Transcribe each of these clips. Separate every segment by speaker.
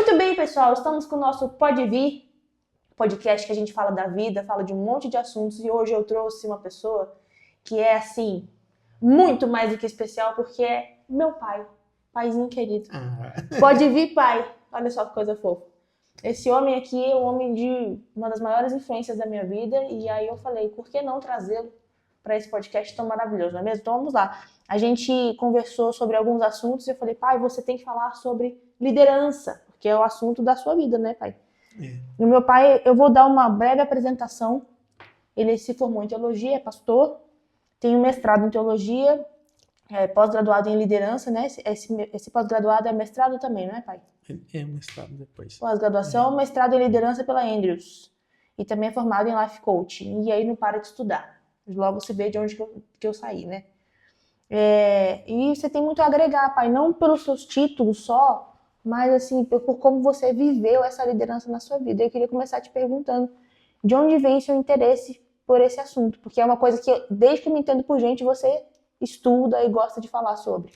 Speaker 1: Muito bem, pessoal, estamos com o nosso Pode Vir, podcast que a gente fala da vida, fala de um monte de assuntos, e hoje eu trouxe uma pessoa que é, assim, muito mais do que especial, porque é meu pai, paizinho querido. Pode vir, pai. Olha só que coisa fofa. Esse homem aqui é um homem de uma das maiores influências da minha vida, e aí eu falei, por que não trazê-lo para esse podcast tão maravilhoso, não é mesmo? Então vamos lá. A gente conversou sobre alguns assuntos e eu falei, pai, você tem que falar sobre liderança, porque é o assunto da sua vida, né, pai? E o meu pai, eu vou dar uma breve apresentação. Ele se formou em teologia, é pastor, tem um mestrado em teologia, pós-graduado em liderança, né? Esse pós-graduado é mestrado também, não é, pai?
Speaker 2: É mestrado depois.
Speaker 1: Pós-graduação, mestrado em liderança pela Andrews. E também é formado em Life Coaching. E aí não para de estudar. Logo se vê de onde que eu saí, né? E você tem muito a agregar, pai. Não pelos seus títulos só, mas assim, por como você viveu essa liderança na sua vida. Eu queria começar te perguntando de onde vem seu interesse por esse assunto. Porque é uma coisa que, desde que eu me entendo por gente, você estuda e gosta de falar sobre.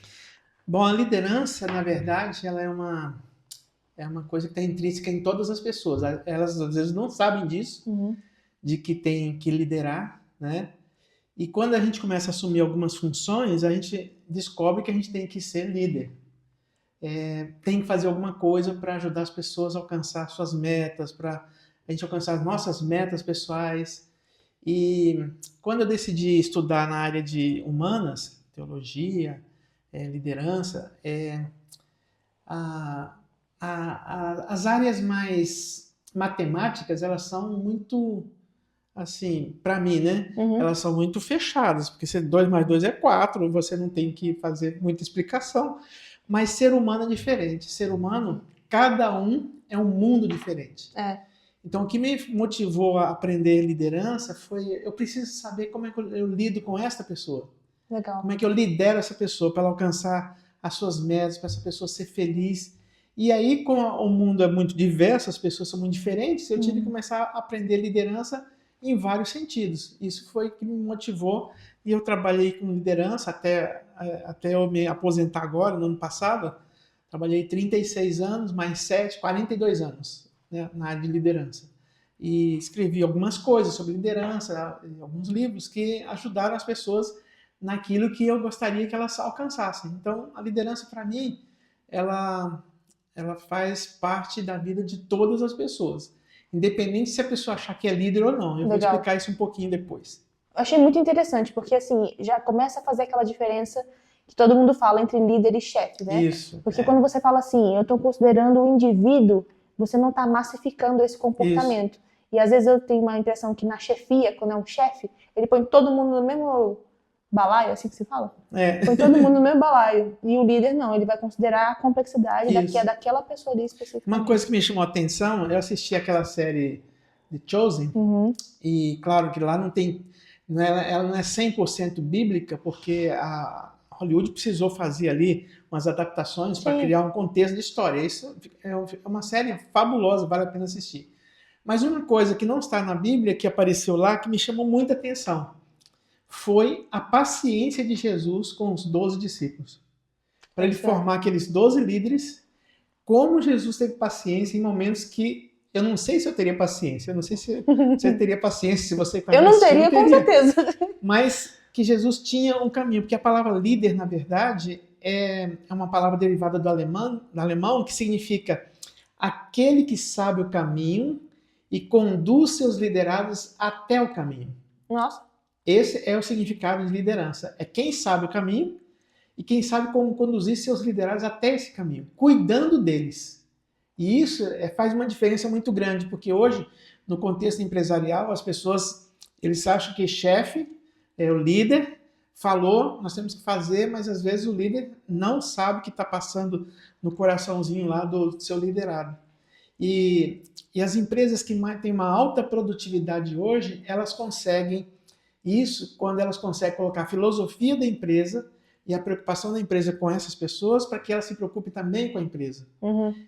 Speaker 2: Bom, a liderança, na verdade, ela é uma coisa que está intrínseca em todas as pessoas. Elas, às vezes, não sabem disso, de que tem que liderar, né? E quando a gente começa a assumir algumas funções, a gente descobre que a gente tem que ser líder. Tem que fazer alguma coisa para ajudar as pessoas a alcançar suas metas, para a gente alcançar as nossas metas pessoais. E quando eu decidi estudar na área de humanas, teologia, liderança, as áreas mais matemáticas, elas são muito, assim, para mim, né? Elas são muito fechadas, porque 2 mais 2 é 4, você não tem que fazer muita explicação. Mas ser humano é diferente. Ser humano, cada um é um mundo diferente. Então, o que me motivou a aprender liderança foi, eu preciso saber como é que eu lido com esta pessoa.
Speaker 1: Legal.
Speaker 2: Como é que eu lidero essa pessoa para ela alcançar as suas metas, para essa pessoa ser feliz. E aí, como o mundo é muito diverso, as pessoas são muito diferentes, eu tive que começar a aprender liderança em vários sentidos. Isso foi que me motivou, e eu trabalhei com liderança até eu me aposentar agora, no ano passado. Trabalhei 36 anos, mais 7, 42 anos, né, na área de liderança. E escrevi algumas coisas sobre liderança, alguns livros que ajudaram as pessoas naquilo que eu gostaria que elas alcançassem. Então, a liderança, para mim, ela faz parte da vida de todas as pessoas, independente se a pessoa achar que é líder ou não. Eu vou explicar isso um pouquinho depois.
Speaker 1: Eu achei muito interessante, porque assim, já começa a fazer aquela diferença que todo mundo fala entre líder e chefe, né?
Speaker 2: Isso.
Speaker 1: Porque quando você fala assim, eu estou considerando o indivíduo, você não está massificando esse comportamento. Isso. E às vezes eu tenho uma impressão que na chefia, quando é um chefe, ele põe todo mundo no mesmo balaio, assim que se fala? Põe todo mundo no mesmo balaio. E o líder não, ele vai considerar a complexidade daquela pessoa ali especificamente.
Speaker 2: Uma coisa que me chamou a atenção, eu assisti aquela série The Chosen, e claro que lá não tem, ela não é 100% bíblica, porque a Hollywood precisou fazer ali umas adaptações para criar um contexto de história. Isso é uma série fabulosa, vale a pena assistir. Mas uma coisa que não está na Bíblia, que apareceu lá, que me chamou muita atenção, foi a paciência de Jesus com os 12 discípulos. Para ele formar aqueles 12 líderes, como Jesus teve paciência em momentos que eu não sei se eu teria paciência, eu não sei se você teria paciência, se você...
Speaker 1: Eu não teria, com certeza.
Speaker 2: Mas que Jesus tinha um caminho, porque a palavra líder, na verdade, é uma palavra derivada do alemão, que significa aquele que sabe o caminho e conduz seus liderados até o caminho.
Speaker 1: Nossa.
Speaker 2: Esse é o significado de liderança. É quem sabe o caminho e quem sabe como conduzir seus liderados até esse caminho, cuidando deles. E isso faz uma diferença muito grande, porque hoje, no contexto empresarial, as pessoas, eles acham que chefe é o líder, falou, nós temos que fazer, mas às vezes o líder não sabe o que está passando no coraçãozinho lá do seu liderado. E as empresas que têm uma alta produtividade hoje, elas conseguem isso quando elas conseguem colocar a filosofia da empresa e a preocupação da empresa com essas pessoas para que elas se preocupem também com a empresa.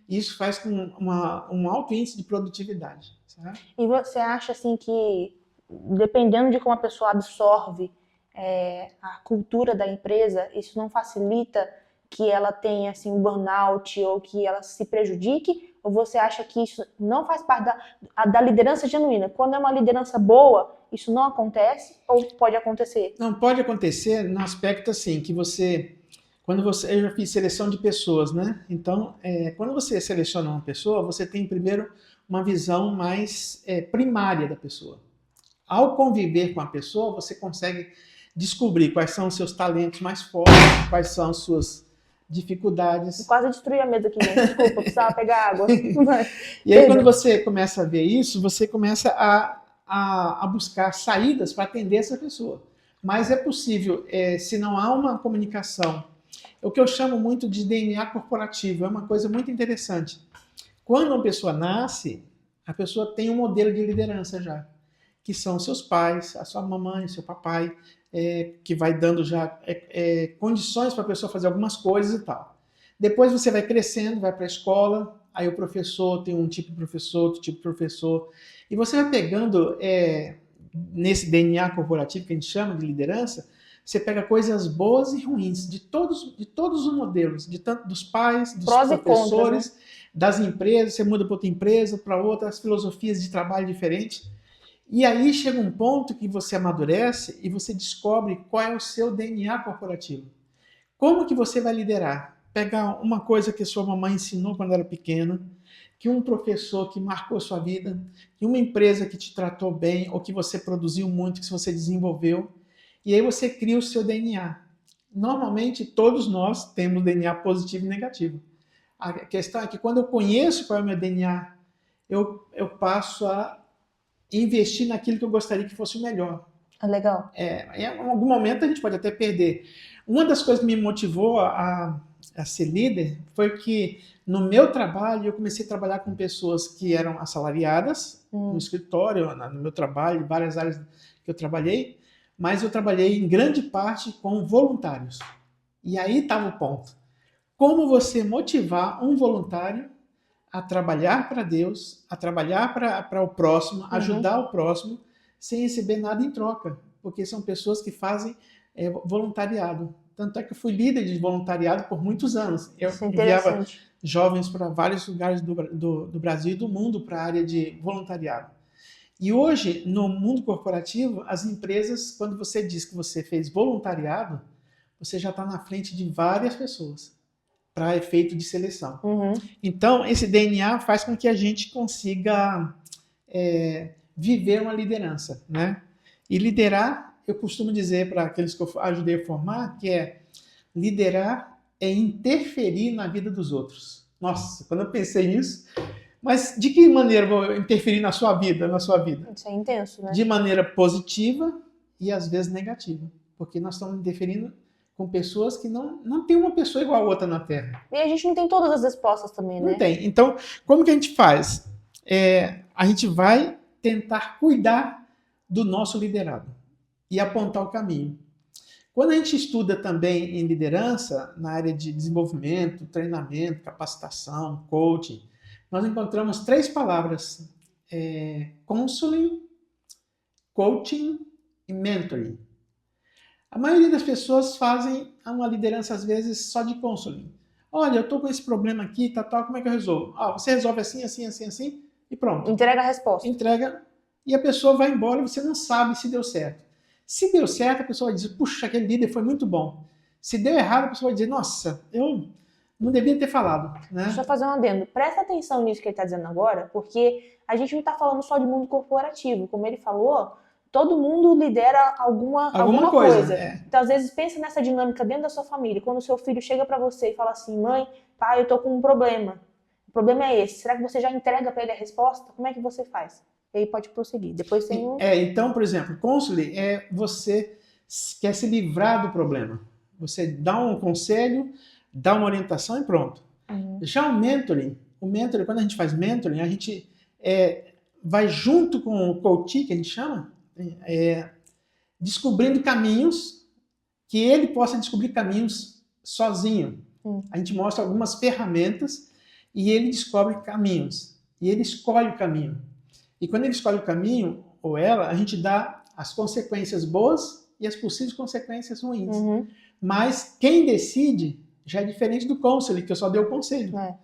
Speaker 2: Isso faz com um alto índice de produtividade. Sabe?
Speaker 1: E você acha assim que, dependendo de como a pessoa absorve a cultura da empresa, isso não facilita que ela tenha assim, um burnout ou que ela se prejudique? Ou você acha que isso não faz parte da liderança genuína? Quando é uma liderança boa, isso não acontece ou pode acontecer?
Speaker 2: Não, pode acontecer no aspecto assim, que eu já fiz seleção de pessoas, né? Então, quando você seleciona uma pessoa, você tem primeiro uma visão mais primária da pessoa. Ao conviver com a pessoa, você consegue descobrir quais são os seus talentos mais fortes, quais são as suas dificuldades.
Speaker 1: Eu quase destruí a mesa aqui, né? Desculpa, precisava pegar água.
Speaker 2: E aí, quando você começa a ver isso, você começa a buscar saídas para atender essa pessoa. Mas é possível, se não há uma comunicação, o que eu chamo muito de DNA corporativo, é uma coisa muito interessante. Quando uma pessoa nasce, a pessoa tem um modelo de liderança já, que são seus pais, a sua mamãe, seu papai, que vai dando já condições para a pessoa fazer algumas coisas e tal. Depois você vai crescendo, vai para a escola, aí o professor tem um tipo de professor, outro tipo de professor, e você vai pegando, nesse DNA corporativo que a gente chama de liderança, você pega coisas boas e ruins de todos os modelos, tanto dos pais, dos
Speaker 1: prós
Speaker 2: professores,
Speaker 1: e contras, né?
Speaker 2: das empresas, você muda para outra empresa, para outras filosofias de trabalho diferentes. E aí chega um ponto que você amadurece e você descobre qual é o seu DNA corporativo. Como que você vai liderar? Pegar uma coisa que sua mamãe ensinou quando era pequena, que um professor que marcou sua vida, que uma empresa que te tratou bem, ou que você produziu muito, que você desenvolveu, e aí você cria o seu DNA. Normalmente, todos nós temos DNA positivo e negativo. A questão é que quando eu conheço qual é o meu DNA, eu passo a investir naquilo que eu gostaria que fosse o melhor.
Speaker 1: Legal.
Speaker 2: Em algum momento a gente pode até perder. Uma das coisas que me motivou a ser líder foi que no meu trabalho eu comecei a trabalhar com pessoas que eram assalariadas no escritório, no meu trabalho, várias áreas que eu trabalhei, mas eu trabalhei em grande parte com voluntários. E aí estava o ponto. Como você motivar um voluntário a trabalhar para Deus, a trabalhar para o próximo, ajudar o próximo, sem receber nada em troca, porque são pessoas que fazem voluntariado. Tanto é que eu fui líder de voluntariado por muitos anos. Eu enviava jovens para vários lugares do Brasil e do mundo para a área de voluntariado. E hoje, no mundo corporativo, as empresas, quando você diz que você fez voluntariado, você já está na frente de várias pessoas para efeito de seleção. Então, esse DNA faz com que a gente consiga viver uma liderança, né? E liderar, eu costumo dizer para aqueles que eu ajudei a formar, que liderar é interferir na vida dos outros. Nossa, quando eu pensei nisso, mas de que maneira eu vou interferir na sua vida,
Speaker 1: Isso é intenso, né?
Speaker 2: De maneira positiva e às vezes negativa, porque nós estamos interferindo com pessoas que não tem uma pessoa igual a outra na Terra.
Speaker 1: E a gente não tem todas as respostas também, né?
Speaker 2: Não tem. Então, como que a gente faz? A gente vai tentar cuidar do nosso liderado e apontar o caminho. Quando a gente estuda também em liderança, na área de desenvolvimento, treinamento, capacitação, coaching, nós encontramos 3 palavras: counseling, coaching e mentoring. A maioria das pessoas fazem uma liderança, às vezes, só de counseling. Olha, eu estou com esse problema aqui, como é que eu resolvo? Você resolve assim, assim, assim, assim, e pronto.
Speaker 1: Entrega a resposta.
Speaker 2: Entrega, e a pessoa vai embora e você não sabe se deu certo. Se deu certo, a pessoa vai dizer, puxa, aquele líder foi muito bom. Se deu errado, a pessoa vai dizer, nossa, eu não devia ter falado. Né?
Speaker 1: Deixa eu fazer um adendo. Presta atenção nisso que ele está dizendo agora, porque a gente não está falando só de mundo corporativo. Como ele falou, todo mundo lidera alguma coisa. Então, às vezes, pensa nessa dinâmica dentro da sua família. Quando o seu filho chega para você e fala assim, mãe, pai, eu tô com um problema. O problema é esse. Será que você já entrega para ele a resposta? Como é que você faz? E aí pode prosseguir. Depois tem
Speaker 2: Então, por exemplo, counseling você quer se livrar do problema. Você dá um conselho, dá uma orientação e pronto. Já o mentoring, quando a gente faz mentoring, a gente vai junto com o coach, que a gente chama, descobrindo caminhos, que ele possa descobrir caminhos sozinho. A gente mostra algumas ferramentas e ele descobre caminhos. E ele escolhe o caminho. E quando ele escolhe o caminho, ou ela, a gente dá as consequências boas e as possíveis consequências ruins. Mas quem decide já é diferente do conselho, que eu só dei o conselho.
Speaker 1: É.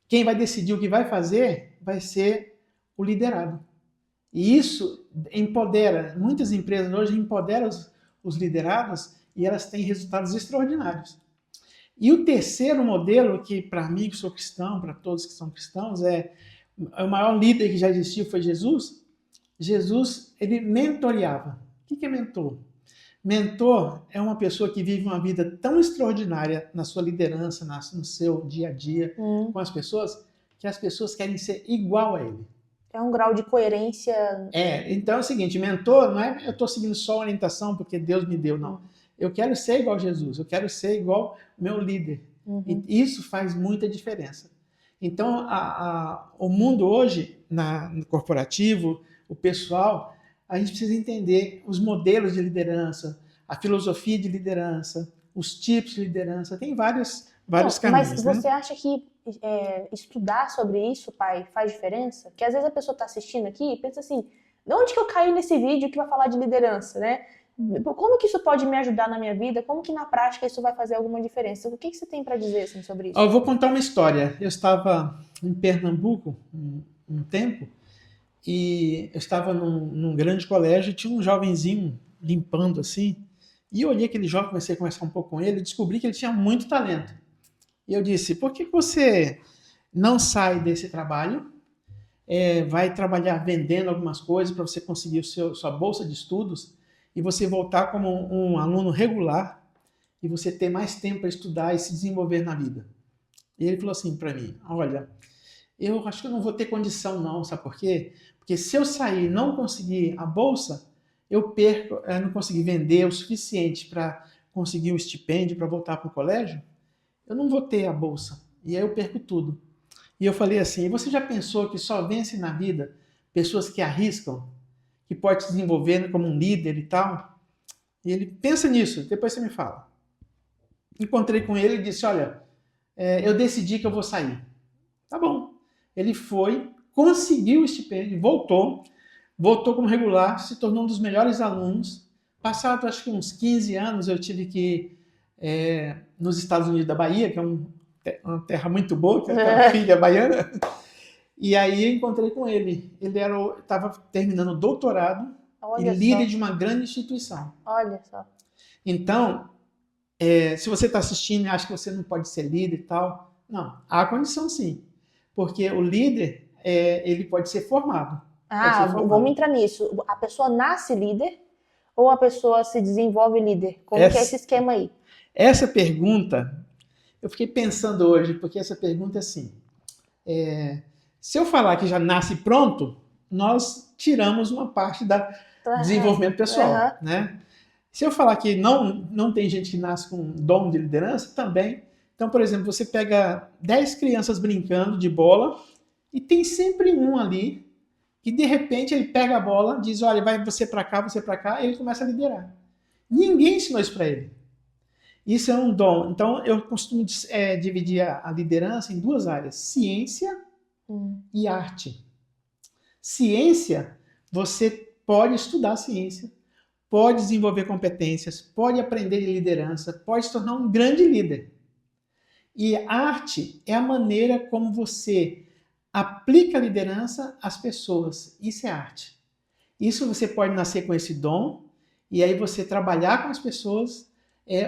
Speaker 2: Quem vai decidir o que vai fazer vai ser o liderado. E isso empodera, muitas empresas hoje empoderam os liderados e elas têm resultados extraordinários. E o terceiro modelo, que para mim, que sou cristão, para todos que são cristãos, o maior líder que já existiu foi Jesus. Jesus, ele mentoreava. O que é mentor? Mentor é uma pessoa que vive uma vida tão extraordinária na sua liderança, no seu dia a dia com as pessoas, que as pessoas querem ser igual a ele.
Speaker 1: É um grau de coerência.
Speaker 2: Então é o seguinte, mentor não é eu estou seguindo só a orientação porque Deus me deu, não. Eu quero ser igual a Jesus, eu quero ser igual meu líder. E isso faz muita diferença. Então, o mundo hoje, no corporativo, o pessoal, a gente precisa entender os modelos de liderança, a filosofia de liderança, os tipos de liderança, tem vários caminhos.
Speaker 1: Mas você acha que estudar sobre isso, pai, faz diferença? Porque às vezes a pessoa está assistindo aqui e pensa assim, de onde que eu caí nesse vídeo que vai falar de liderança, né? Como que isso pode me ajudar na minha vida? Como que na prática isso vai fazer alguma diferença? O que você tem para dizer assim, sobre isso?
Speaker 2: Eu vou contar uma história. Eu estava em Pernambuco um tempo e eu estava num grande colégio e tinha um jovenzinho limpando assim. E eu olhei aquele jovem, comecei a conversar um pouco com ele e descobri que ele tinha muito talento. E eu disse, por que você não sai desse trabalho, vai trabalhar vendendo algumas coisas para você conseguir sua bolsa de estudos e você voltar como um aluno regular e você ter mais tempo para estudar e se desenvolver na vida? E ele falou assim para mim, olha, eu acho que eu não vou ter condição não, sabe por quê? Porque se eu sair e não conseguir a bolsa, eu perco, não conseguir vender o suficiente para conseguir um estipêndio para voltar para o colégio, eu não vou ter a bolsa. E aí eu perco tudo. E eu falei assim, você já pensou que só vence na vida pessoas que arriscam, que pode se desenvolver como um líder e tal? E ele, pensa nisso, depois você me fala. Encontrei com ele e disse, olha, eu decidi que eu vou sair. Tá bom. Ele foi, conseguiu o estipêndio, voltou como regular, se tornou um dos melhores alunos. Passado, acho que uns 15 anos, eu tive que ir nos Estados Unidos da Bahia, que é uma terra muito boa, que é a filha baiana. E aí eu encontrei com ele. Ele estava terminando o doutorado e líder de uma grande instituição.
Speaker 1: Olha só.
Speaker 2: Então, se você está assistindo e acha que você não pode ser líder e tal, não, há condição sim. Porque o líder, ele pode ser formado.
Speaker 1: Vamos entrar nisso. A pessoa nasce líder ou a pessoa se desenvolve líder? Como que é esse esquema aí?
Speaker 2: Essa pergunta, eu fiquei pensando hoje, porque essa pergunta é assim, se eu falar que já nasce pronto, nós tiramos uma parte do desenvolvimento pessoal, né? Se eu falar que não tem gente que nasce com dom de liderança, também. Então, por exemplo, você pega 10 crianças brincando de bola e tem sempre um ali que, de repente, ele pega a bola, diz, olha, vai você para cá, e ele começa a liderar. Ninguém ensinou isso para ele. Isso é um dom. Então, eu costumo dividir a liderança em duas áreas, ciência e arte. Ciência, você pode estudar ciência, pode desenvolver competências, pode aprender de liderança, pode se tornar um grande líder. E arte é a maneira como você aplica a liderança às pessoas. Isso é arte. Isso você pode nascer com esse dom e aí você trabalhar com as pessoas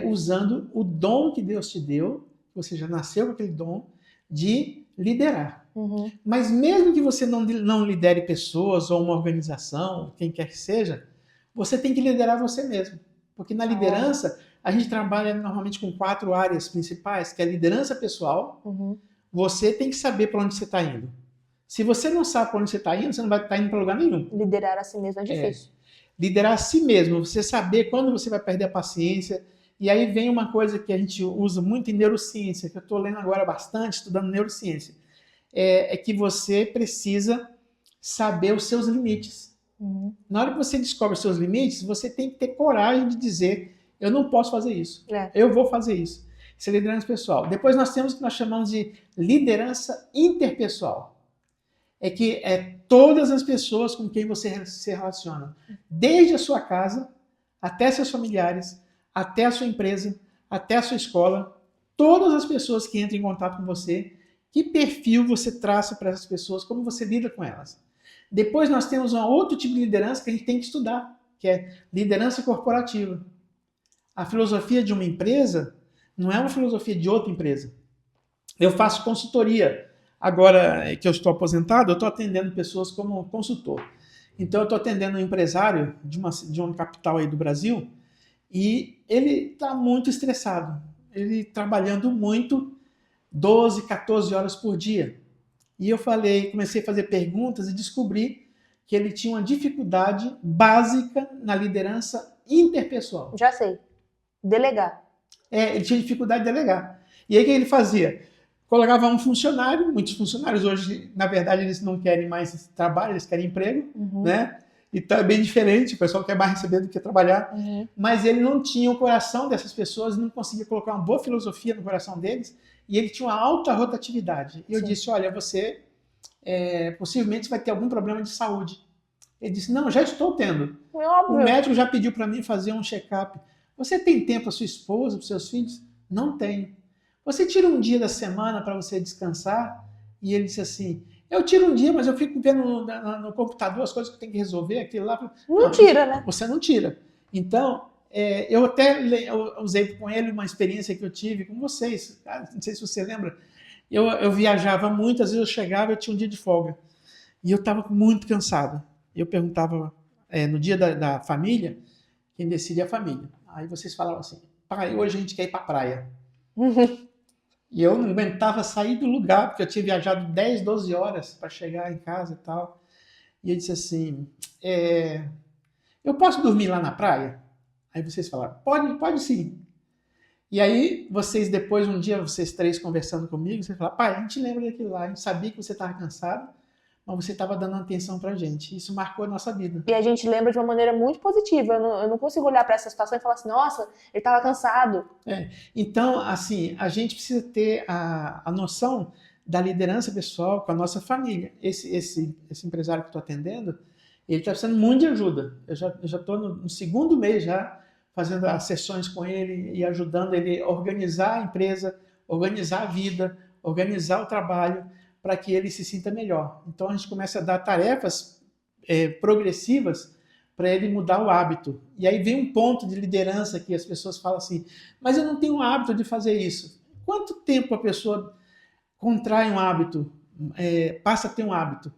Speaker 2: usando o dom que Deus te deu, você já nasceu com aquele dom de liderar. Mas mesmo que você não lidere pessoas ou uma organização, quem quer que seja, você tem que liderar você mesmo. Porque na liderança, a gente trabalha normalmente com 4 áreas principais, que é a liderança pessoal. Você tem que saber para onde você está indo. Se você não sabe para onde você está indo, você não vai estar indo para lugar nenhum.
Speaker 1: Liderar a si mesmo é difícil.
Speaker 2: Liderar a si mesmo, você saber quando você vai perder a paciência. E aí vem uma coisa que a gente usa muito em neurociência, que eu estou lendo agora bastante, estudando neurociência. É que você precisa saber os seus limites. Na hora que você descobre os seus limites, você tem que ter coragem de dizer, eu não posso fazer isso, eu vou fazer isso. Isso é liderança pessoal. Depois nós temos o que nós chamamos de liderança interpessoal. É que todas as pessoas com quem você se relaciona, desde a sua casa, até seus familiares, até a sua empresa, até a sua escola, todas as pessoas que entram em contato com você, que perfil você traça para essas pessoas, como você lida com elas. Depois nós temos um outro tipo de liderança que a gente tem que estudar, que é liderança corporativa. A filosofia de uma empresa não é uma filosofia de outra empresa. Eu faço consultoria. Agora que eu estou aposentado, eu estou atendendo pessoas como consultor. Então eu estou atendendo um empresário de uma capital aí do Brasil e ele está muito estressado. Ele trabalhando muito, 12, 14 horas por dia. E eu comecei a fazer perguntas e descobri que ele tinha uma dificuldade básica na liderança interpessoal.
Speaker 1: Já sei. Delegar.
Speaker 2: Ele tinha dificuldade de delegar. E aí o que ele fazia? Colocava um funcionário, muitos funcionários hoje, na verdade, eles não querem mais trabalho, eles querem emprego, né? Então é bem diferente, o pessoal quer mais receber do que trabalhar. Mas ele não tinha o coração dessas pessoas, não conseguia colocar uma boa filosofia no coração deles, e ele tinha uma alta rotatividade. E eu disse, olha, você possivelmente vai ter algum problema de saúde. Ele disse, não, já estou tendo. O médico já pediu para mim fazer um check-up. Você tem tempo para sua esposa, para seus filhos? Não tenho. Você tira um dia da semana para você descansar? E ele disse assim, eu tiro um dia, mas eu fico vendo no computador as coisas que eu tenho que resolver, aquilo lá.
Speaker 1: Não tira, né?
Speaker 2: Você não tira. Então, eu até usei com ele uma experiência que eu tive com vocês. Não sei se você lembra. Eu viajava muito, às vezes eu chegava, eu tinha um dia de folga. E eu estava muito cansado. Eu perguntava, no dia da família, quem decide é a família. Aí vocês falavam assim, pai, hoje a gente quer ir para a praia. E eu não aguentava sair do lugar, porque eu tinha viajado 10, 12 horas para chegar em casa e tal. E eu disse assim, eu posso dormir lá na praia? Aí vocês falaram, pode sim. E aí, vocês depois, um dia, vocês três conversando comigo, vocês falaram, pai, a gente lembra daquilo lá, a gente sabia que você estava cansado, mas você estava dando atenção pra gente. Isso marcou a nossa vida.
Speaker 1: E a gente lembra de uma maneira muito positiva. Eu não consigo olhar para essa situação e falar assim, nossa, ele estava cansado.
Speaker 2: Então, assim, a gente precisa ter a noção da liderança pessoal com a nossa família. Esse empresário que eu estou atendendo, ele está precisando muito de ajuda. Eu já estou no segundo mês já fazendo as sessões com ele e ajudando ele a organizar a empresa, organizar a vida, organizar o trabalho, para que ele se sinta melhor. Então a gente começa a dar tarefas progressivas para ele mudar o hábito. E aí vem um ponto de liderança que as pessoas falam assim, mas eu não tenho o hábito de fazer isso. Quanto tempo a pessoa contrai um hábito, passa a ter um hábito?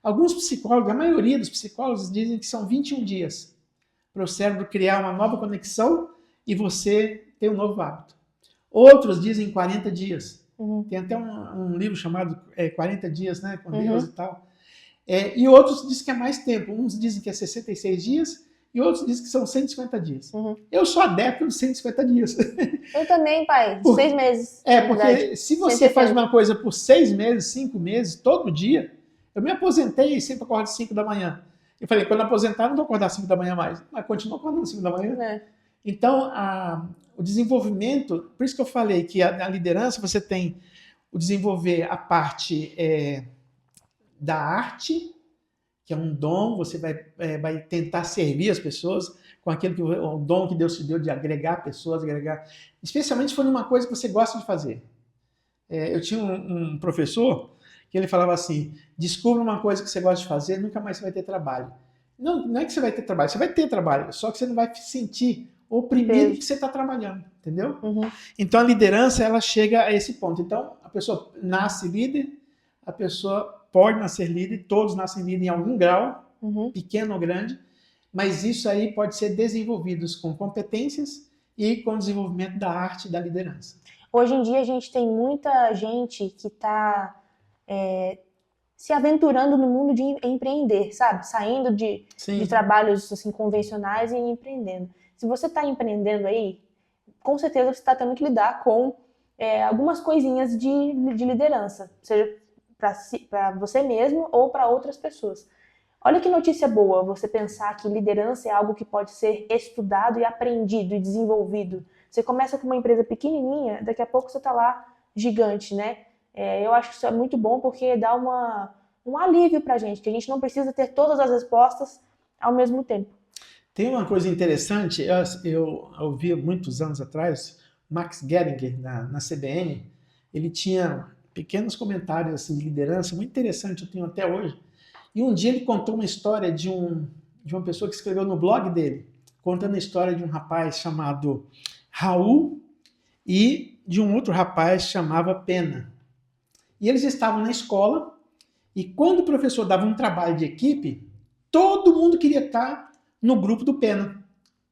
Speaker 2: Alguns psicólogos, a maioria dos psicólogos dizem que são 21 dias para o cérebro criar uma nova conexão e você ter um novo hábito. Outros dizem 40 dias. Tem até um livro chamado 40 dias, né, com Deus e tal. E outros dizem que é mais tempo. Uns dizem que é 66 dias e outros dizem que são 150 dias. Eu sou adepto dos 150 dias.
Speaker 1: Eu também, pai. 6 meses.
Speaker 2: Porque se você faz uma coisa por 6 meses, 5 meses, todo dia... Eu me aposentei e sempre acordo às 5 da manhã. Eu falei, quando aposentar, não vou acordar às 5 da manhã mais. Mas continuo acordando às 5 da manhã. Então, o desenvolvimento, por isso que eu falei que na liderança você tem o desenvolver a parte da arte, que é um dom, você vai tentar servir as pessoas com aquilo o dom que Deus te deu de agregar pessoas, especialmente se for uma coisa que você gosta de fazer. Eu tinha um professor que ele falava assim, descubra uma coisa que você gosta de fazer, nunca mais você vai ter trabalho. Não é que você vai ter trabalho, você vai ter trabalho, só que você não vai se sentir oprimido que você está trabalhando, entendeu? Então a liderança, ela chega a esse ponto. Então a pessoa nasce líder, a pessoa pode nascer líder, todos nascem líder em algum grau, pequeno ou grande, mas isso aí pode ser desenvolvido com competências e com o desenvolvimento da arte da liderança.
Speaker 1: Hoje em dia a gente tem muita gente que está se aventurando no mundo de empreender, sabe? Saindo de trabalhos assim, convencionais e empreendendo. Se você está empreendendo aí, com certeza você está tendo que lidar com algumas coisinhas de liderança, seja para você mesmo ou para outras pessoas. Olha que notícia boa você pensar que liderança é algo que pode ser estudado e aprendido e desenvolvido. Você começa com uma empresa pequenininha, daqui a pouco você está lá gigante, né? Eu acho que isso é muito bom porque dá um alívio pra gente, que a gente não precisa ter todas as respostas ao mesmo tempo.
Speaker 2: Tem uma coisa interessante, eu ouvi muitos anos atrás Max Geringer, na CBN, ele tinha pequenos comentários assim, de liderança, muito interessante, eu tenho até hoje. E um dia ele contou uma história de uma pessoa que escreveu no blog dele, contando a história de um rapaz chamado Raul e de um outro rapaz chamava Pena. E eles estavam na escola, e quando o professor dava um trabalho de equipe, todo mundo queria estar no grupo do Pena.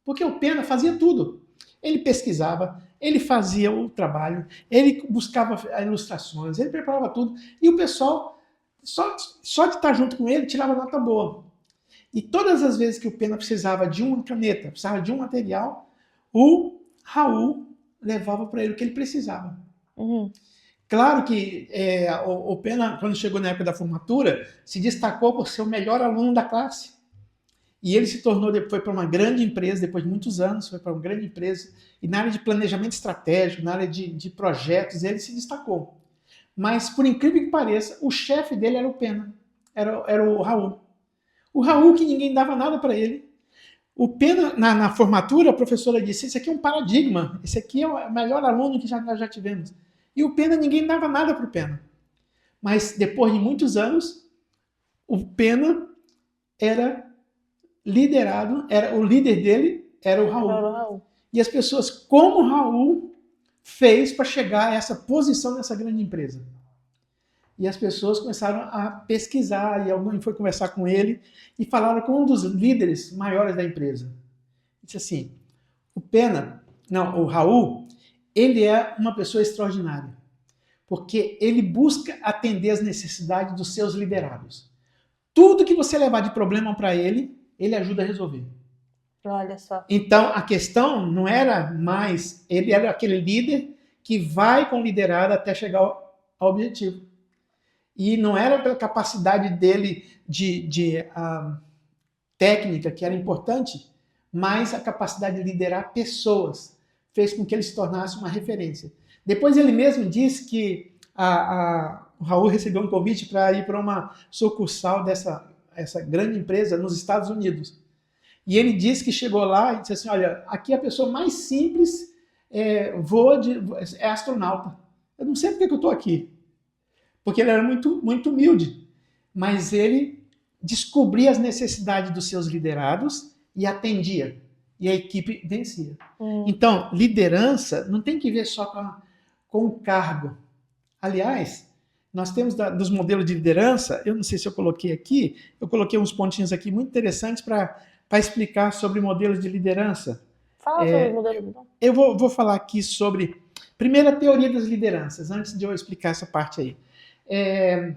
Speaker 2: Porque o Pena fazia tudo. Ele pesquisava, ele fazia o trabalho, ele buscava ilustrações, ele preparava tudo. E o pessoal, só de estar junto com ele, tirava nota boa. E todas as vezes que o Pena precisava de uma caneta, precisava de um material, o Raul levava para ele o que ele precisava.
Speaker 1: Uhum.
Speaker 2: Claro que o Pena, quando chegou na época da formatura, se destacou por ser o melhor aluno da classe. E ele se tornou, foi para uma grande empresa, depois de muitos anos, foi para uma grande empresa, e na área de planejamento estratégico, na área de projetos, ele se destacou. Mas, por incrível que pareça, o chefe dele era o Pena, era o Raul. O Raul, que ninguém dava nada para ele. O Pena, na formatura, a professora disse, esse aqui é um paradigma, esse aqui é o melhor aluno que nós já tivemos. E o Pena, ninguém dava nada para o Pena. Mas, depois de muitos anos, o Pena era liderado, o líder dele era o Raul. E as pessoas, como o Raul fez para chegar a essa posição nessa grande empresa? E as pessoas começaram a pesquisar, e alguém foi conversar com ele, e falaram com um dos líderes maiores da empresa. Disse assim, o Raul, ele é uma pessoa extraordinária, porque ele busca atender as necessidades dos seus liderados. Tudo que você levar de problema para ele ajuda a resolver.
Speaker 1: Olha só.
Speaker 2: Então, a questão não era mais... Ele era aquele líder que vai com o liderado até chegar ao objetivo. E não era pela capacidade dele de técnica, que era importante, mas a capacidade de liderar pessoas fez com que ele se tornasse uma referência. Depois ele mesmo disse que o Raul recebeu um convite para ir para uma sucursal essa grande empresa nos Estados Unidos. E ele disse que chegou lá e disse assim, olha, aqui a pessoa mais simples é astronauta. Eu não sei porque que eu estou aqui. Porque ele era muito, muito humilde. Mas ele descobria as necessidades dos seus liderados e atendia. E a equipe vencia. Então, liderança não tem que ver só com o cargo. Aliás, nós temos dos modelos de liderança, eu não sei se eu coloquei aqui, eu coloquei uns pontinhos aqui muito interessantes para explicar sobre modelos de liderança.
Speaker 1: Fala sobre modelos de liderança.
Speaker 2: Eu vou falar aqui sobre, primeiro, a teoria das lideranças, antes de eu explicar essa parte aí.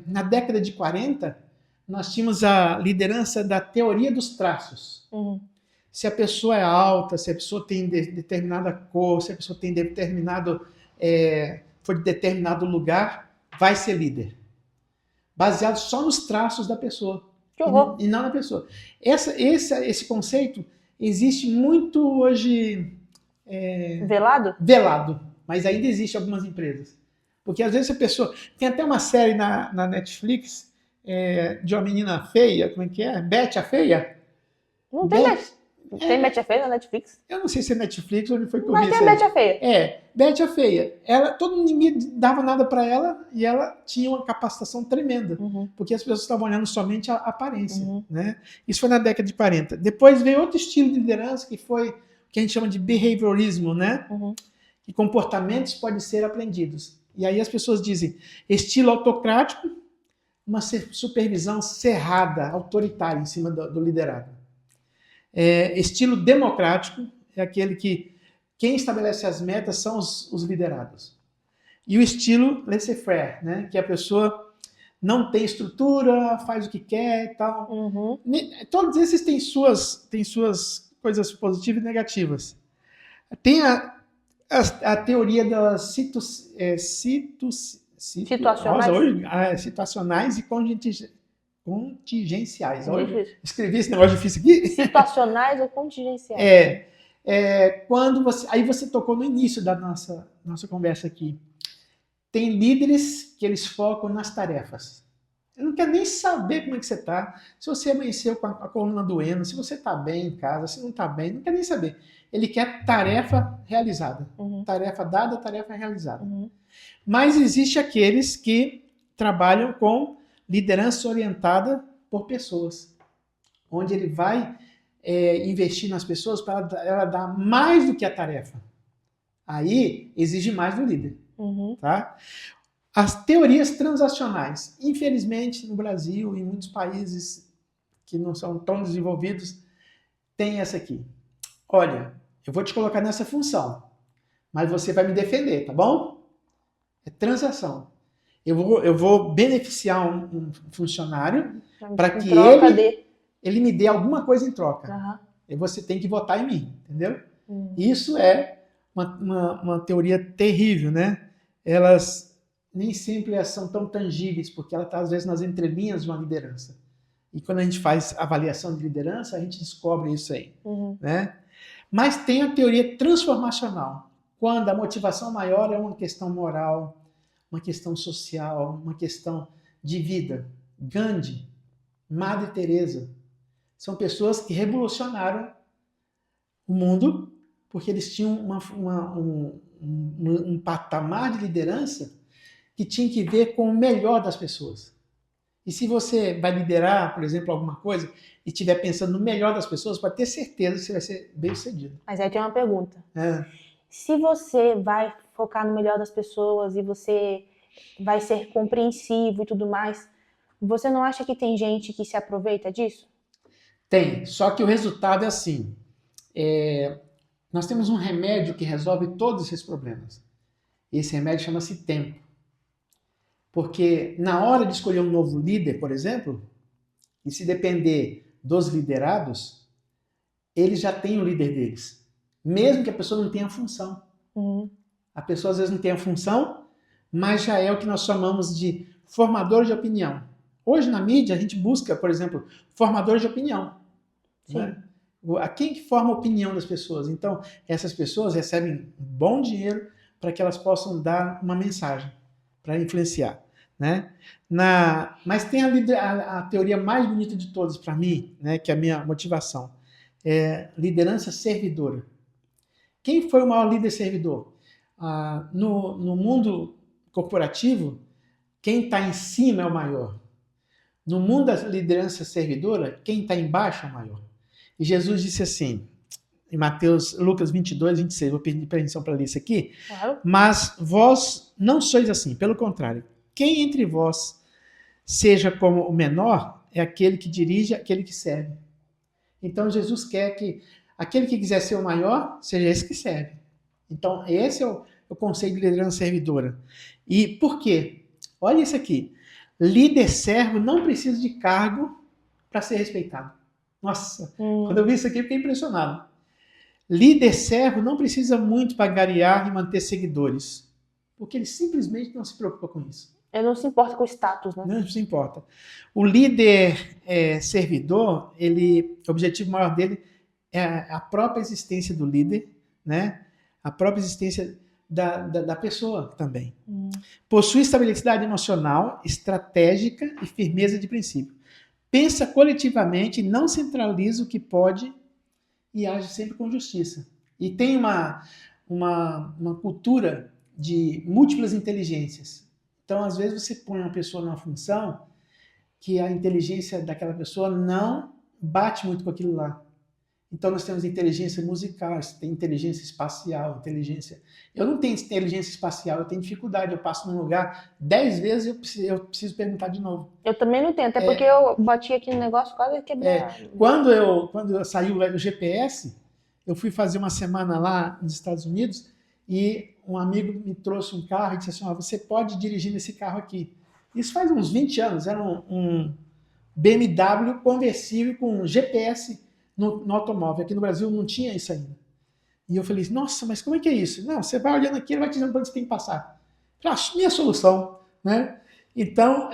Speaker 2: Na década de 40, nós tínhamos a liderança da teoria dos traços. Se a pessoa é alta, se a pessoa tem determinada cor, se a pessoa tem foi de determinado lugar, vai ser líder. Baseado só nos traços da pessoa.
Speaker 1: Que horror.
Speaker 2: E não na pessoa. Esse conceito existe muito hoje... Velado. Mas ainda existe em algumas empresas. Porque às vezes a pessoa... Tem até uma série na Netflix de uma menina feia, como é que é? Betty a Feia?
Speaker 1: Não tem Netflix. Tem Betty a Feia na Netflix?
Speaker 2: Eu não sei se é Netflix ou onde foi que eu
Speaker 1: vi. Mas tem Betty a Feia.
Speaker 2: Betty a Feia. Ninguém dava nada para ela e ela tinha uma capacitação tremenda. Porque as pessoas estavam olhando somente a aparência. Né? Isso foi na década de 40. Depois veio outro estilo de liderança que foi o que a gente chama de behaviorismo, né? Que comportamentos podem ser aprendidos. E aí as pessoas dizem estilo autocrático, uma supervisão cerrada, autoritária em cima do liderado. Estilo democrático é aquele que quem estabelece as metas são os liderados. E o estilo laissez-faire, né? Que a pessoa não tem estrutura, faz o que quer e tal. Todos esses têm suas coisas positivas e negativas. Tem a teoria das situacionais e contingenciais. Hoje, escrevi esse negócio difícil aqui.
Speaker 1: Situacionais ou contingenciais.
Speaker 2: Quando você tocou no início da nossa conversa aqui. Tem líderes que eles focam nas tarefas. Ele não quer nem saber como é que você está. Se você amanheceu com a coluna doendo, se você está bem em casa, se não está bem, não quer nem saber. Ele quer tarefa realizada. Tarefa dada, tarefa realizada. Mas existe aqueles que trabalham com liderança orientada por pessoas, onde ele vai investir nas pessoas para ela dar mais do que a tarefa. Aí exige mais do líder. Tá? As teorias transacionais, infelizmente no Brasil e em muitos países que não são tão desenvolvidos, tem essa aqui. Olha, eu vou te colocar nessa função, mas você vai me defender, tá bom? É transação. Eu vou beneficiar um funcionário para que ele me dê alguma coisa em troca. E você tem que votar em mim, entendeu? Isso é uma teoria terrível, né? Elas nem sempre são tão tangíveis, porque ela está, às vezes, nas entrelinhas de uma liderança. E quando a gente faz avaliação de liderança, a gente descobre isso aí. Né? Mas tem a teoria transformacional, quando a motivação maior é uma questão moral, uma questão social, uma questão de vida. Gandhi, Madre Teresa, são pessoas que revolucionaram o mundo porque eles tinham um patamar de liderança que tinha que ver com o melhor das pessoas. E se você vai liderar, por exemplo, alguma coisa e estiver pensando no melhor das pessoas, pode ter certeza que você vai ser bem sucedido.
Speaker 1: Mas aí tem uma pergunta. Se você vai focar no melhor das pessoas e você vai ser compreensivo e tudo mais, você não acha que tem gente que se aproveita disso?
Speaker 2: Tem, só que o resultado é assim. Nós temos um remédio que resolve todos esses problemas. Esse remédio chama-se tempo. Porque na hora de escolher um novo líder, por exemplo, e se depender dos liderados, eles já têm o líder deles. Mesmo que a pessoa não tenha função. A pessoa às vezes não tem a função, mas já é o que nós chamamos de formador de opinião. Hoje na mídia a gente busca, por exemplo, formador de opinião. Né? A quem que forma a opinião das pessoas? Então, essas pessoas recebem um bom dinheiro para que elas possam dar uma mensagem, para influenciar. Né? Mas tem a teoria mais bonita de todas para mim, né, que é a minha motivação, é liderança servidora. Quem foi o maior líder servidor? No mundo corporativo, quem está em cima é o maior. No mundo da liderança servidora, quem está embaixo é o maior. E Jesus disse assim, em Lucas 22, 26, vou pedir permissão para ler isso aqui,
Speaker 1: Claro.
Speaker 2: Mas vós não sois assim, pelo contrário. Quem entre vós seja como o menor é aquele que dirige, aquele que serve. Então Jesus quer que aquele que quiser ser o maior, seja esse que serve. Então esse é o conceito de liderança servidora. E por quê? Olha isso aqui. Líder servo não precisa de cargo para ser respeitado. Nossa, quando eu vi isso aqui eu fiquei impressionado. Líder servo não precisa muito para angariar e manter seguidores, porque ele simplesmente não se preocupa com isso.
Speaker 1: Ele não se importa com o status, né?
Speaker 2: Não se importa. O líder servidor, o objetivo maior dele é a própria existência do líder, né? A própria existência da pessoa também. Possui estabilidade emocional, estratégica e firmeza de princípio. Pensa coletivamente, não centraliza o que pode e age sempre com justiça. E tem uma cultura de múltiplas inteligências. Então, às vezes, você põe uma pessoa numa função que a inteligência daquela pessoa não bate muito com aquilo lá. Então, nós temos inteligência musical, tem inteligência espacial, inteligência... Eu não tenho inteligência espacial, eu tenho dificuldade. Eu passo num lugar 10 vezes e eu preciso perguntar de novo.
Speaker 1: Eu também não tenho, até porque eu bati aqui no negócio quase quebrar.
Speaker 2: Quando eu saí do GPS, eu fui fazer uma semana lá nos Estados Unidos e um amigo me trouxe um carro e disse assim, você pode dirigir nesse carro aqui. Isso faz uns 20 anos, era um BMW conversível com GPS no automóvel. Aqui no Brasil não tinha isso ainda. E eu falei, nossa, mas como é que é isso? Não, você vai olhando aqui, ele vai te dizendo para onde você tem que passar. Minha solução, né? Então,